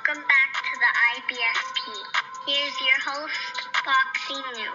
Welcome back to the IBFP. Here's your host, Boxing New.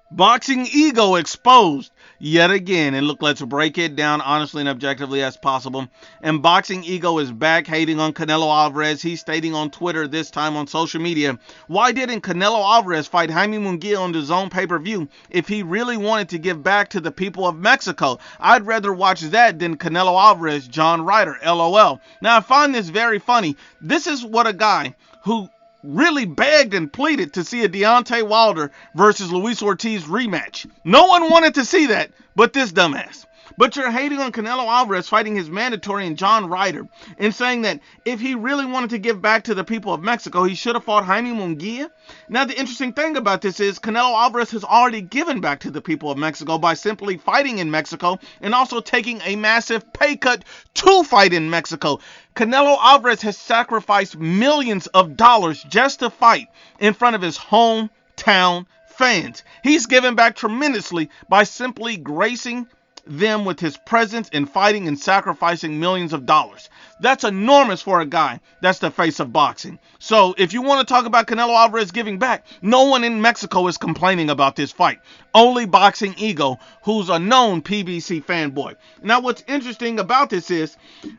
Boxing ego exposed yet again. And look, let's break it down honestly and objectively as possible. And Boxing Ego is back hating on Canelo Alvarez. He's stating on Twitter, this time on social media, why didn't Canelo Alvarez fight Jaime Munguia on the DAZN pay-per-view if he really wanted to give back to the people of Mexico? I'd rather watch that than Canelo Alvarez, John Ryder, LOL. Now, I find this very funny. This is what a guy who really begged and pleaded to see a Deontay Wilder versus Luis Ortiz rematch. No one wanted to see that but this dumbass. But you're hating on Canelo Alvarez fighting his mandatory and John Ryder and saying that if he really wanted to give back to the people of Mexico, he should have fought Jaime Munguia. Now, the interesting thing about this is Canelo Alvarez has already given back to the people of Mexico by simply fighting in Mexico and also taking a massive pay cut to fight in Mexico. Canelo Alvarez has sacrificed millions of dollars just to fight in front of his hometown fans. He's given back tremendously by simply gracing them with his presence in fighting and sacrificing millions of dollars. That's enormous for a guy that's the face of boxing. So if you want to talk about Canelo Alvarez giving back, no one in Mexico is complaining about this fight. Only Boxing Ego, who's a known PBC fanboy. Now, what's interesting about this is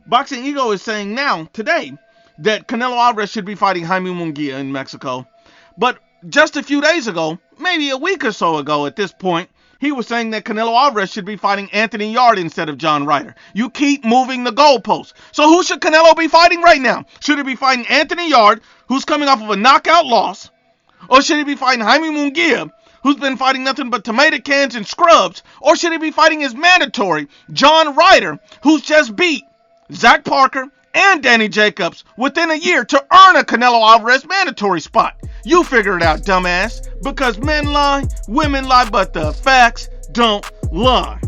Boxing Ego is saying now, today, that Canelo Alvarez should be fighting Jaime Munguia in Mexico. But just a few days ago, maybe a week or so ago at this point, he was saying that Canelo Alvarez should be fighting Anthony Yarde instead of John Ryder. You keep moving the goalposts. So who should Canelo be fighting right now? Should he be fighting Anthony Yarde, who's coming off of a knockout loss? Or should he be fighting Jaime Munguia, who's been fighting nothing but tomato cans and scrubs? Or should he be fighting his mandatory, John Ryder, who's just beat Zach Parker and Danny Jacobs within a year to earn a Canelo Alvarez mandatory spot? You figure it out, dumbass. Because men lie, women lie, but the facts don't lie.